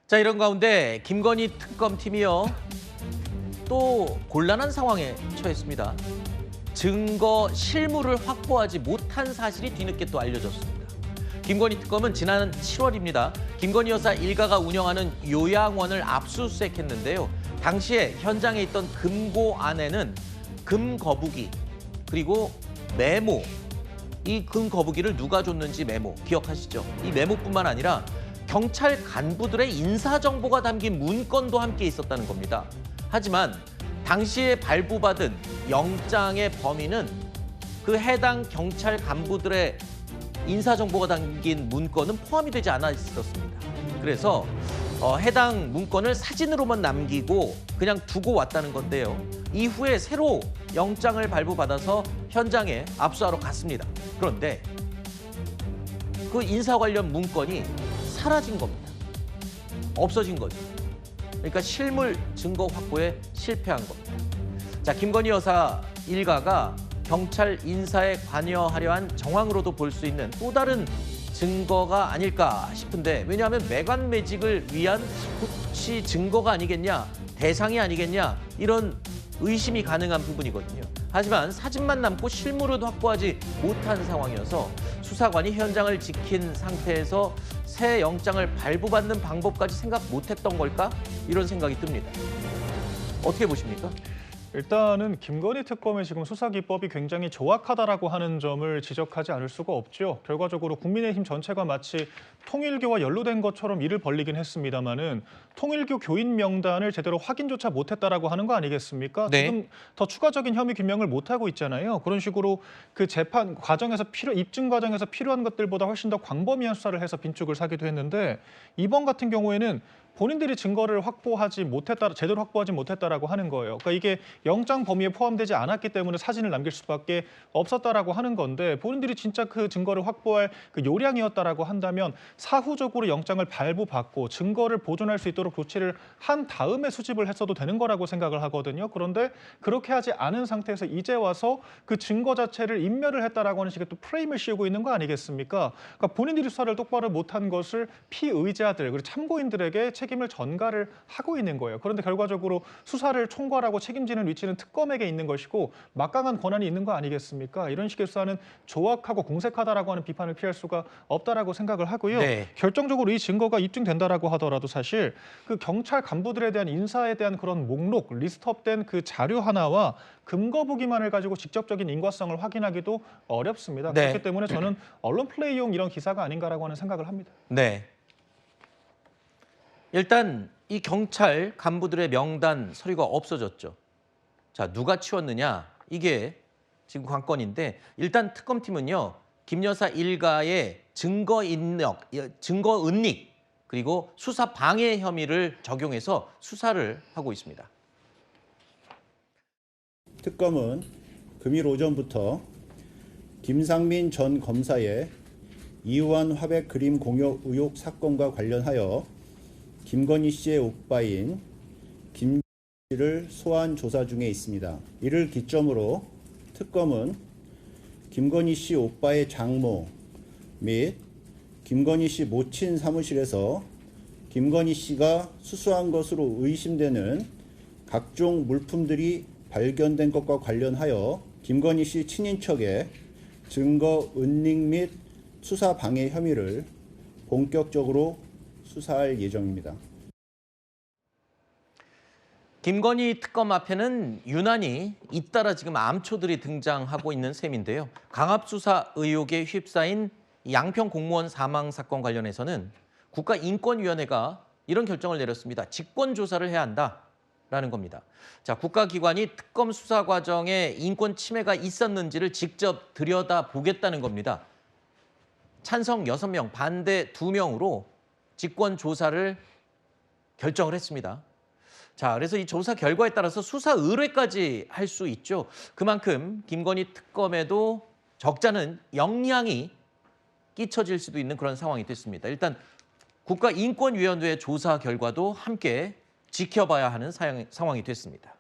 자, 이런 가운데 김건희 특검팀이요. 또 곤란한 상황에 처했습니다. 증거 실물을 확보하지 못한 사실이 뒤늦게 또 알려졌습니다. 김건희 특검은 지난 7월입니다. 김건희 여사 일가가 운영하는 요양원을 압수수색했는데요. 당시에 현장에 있던 금고 안에는 금 거북이 그리고 메모, 이 금 거북이를 누가 줬는지 메모 기억하시죠? 이 메모뿐만 아니라 경찰 간부들의 인사정보가 담긴 문건도 함께 있었다는 겁니다. 하지만 당시에 발부받은 영장의 범인은 그 해당 경찰 간부들의 인사정보가 담긴 문건은 포함이 되지 않아 있었습니다. 그래서 해당 문건을 사진으로만 남기고 그냥 두고 왔다는 건데요. 이후에 새로 영장을 발부받아서 현장에 압수하러 갔습니다. 그런데 그 인사 관련 문건이 사라진 겁니다. 없어진 거죠. 그러니까 실물 증거 확보에 실패한 겁니다. 자, 김건희 여사 일가가 경찰 인사에 관여하려 한 정황으로도 볼 수 있는 또 다른 증거가 아닐까 싶은데, 왜냐하면 매관매직을 위한 혹시 증거가 아니겠냐, 대상이 아니겠냐, 이런 의심이 가능한 부분이거든요. 하지만 사진만 남고 실물은 확보하지 못한 상황이어서 수사관이 현장을 지킨 상태에서 새 영장을 발부받는 방법까지 생각 못했던 걸까? 이런 생각이 듭니다. 어떻게 보십니까? 일단은 김건희 특검의 지금 수사 기법이 굉장히 조악하다라고 하는 점을 지적하지 않을 수가 없죠. 결과적으로 국민의힘 전체가 마치 통일교와 연루된 것처럼 일을 벌리긴 했습니다마는 통일교 교인 명단을 제대로 확인조차 못했다라고 하는 거 아니겠습니까? 네. 지금 더 추가적인 혐의 규명을 못하고 있잖아요. 그런 식으로 그 재판 과정에서 입증 과정에서 필요한 것들보다 훨씬 더 광범위한 수사를 해서 빈축을 사기도 했는데, 이번 같은 경우에는 본인들이 증거를 제대로 확보하지 못했다라고 하는 거예요. 그러니까 이게 영장 범위에 포함되지 않았기 때문에 사진을 남길 수밖에 없었다라고 하는 건데, 본인들이 진짜 그 증거를 확보할 그 요량이었다라고 한다면 사후적으로 영장을 발부받고 증거를 보존할 수 있도록 조치를 한 다음에 수집을 했어도 되는 거라고 생각을 하거든요. 그런데 그렇게 하지 않은 상태에서 이제 와서 그 증거 자체를 인멸을 했다라고 하는 식의 또 프레임을 씌우고 있는 거 아니겠습니까? 그러니까 본인들이 수사를 똑바로 못한 것을 피의자들 그리고 참고인들에게 책임을 전가를 하고 있는 거예요. 그런데 결과적으로 수사를 총괄하고 책임지는 위치는 특검에게 있는 것이고 막강한 권한이 있는 거 아니겠습니까? 이런 식의 수사는 조악하고 공색하다라고 하는 비판을 피할 수가 없다라고 생각을 하고요. 네. 결정적으로 이 증거가 입증된다라고 하더라도 사실 그 경찰 간부들에 대한 인사에 대한 그런 목록, 리스트업된 그 자료 하나와 금거북이만을 가지고 직접적인 인과성을 확인하기도 어렵습니다. 네. 그렇기 때문에 저는 언론 플레이용 이런 기사가 아닌가라고 하는 생각을 합니다. 네. 일단 이 경찰 간부들의 명단 서류가 없어졌죠. 자, 누가 치웠느냐? 이게 지금 관건인데, 일단 특검팀은요, 김 여사 일가의 증거 은닉, 그리고 수사 방해 혐의를 적용해서 수사를 하고 있습니다. 특검은 금일 오전부터 김상민 전 검사의 이우환 화백 그림 공여 의혹 사건과 관련하여 김건희 씨의 오빠인 김 씨를 소환 조사 중에 있습니다. 이를 기점으로 특검은 김건희 씨 오빠의 장모 및 김건희 씨 모친 사무실에서 김건희 씨가 수수한 것으로 의심되는 각종 물품들이 발견된 것과 관련하여 김건희 씨 친인척의 증거 은닉 및 수사 방해 혐의를 본격적으로 수사할 예정입니다. 김건희 특검 앞에는 유난히 잇따라 지금 암초들이 등장하고 있는 셈인데요. 강압수사 의혹에 휩싸인 양평 공무원 사망 사건 관련해서는 국가인권위원회가 이런 결정을 내렸습니다. 직권조사를 해야 한다라는 겁니다. 자, 국가기관이 특검 수사 과정에 인권 침해가 있었는지를 직접 들여다보겠다는 겁니다. 찬성 6명, 반대 2명으로 직권조사를 결정을 했습니다. 자, 그래서 이 조사 결과에 따라서 수사 의뢰까지 할 수 있죠. 그만큼 김건희 특검에도 적잖은 영향이 끼쳐질 수도 있는 그런 상황이 됐습니다. 일단 국가인권위원회 조사 결과도 함께 지켜봐야 하는 상황이 됐습니다.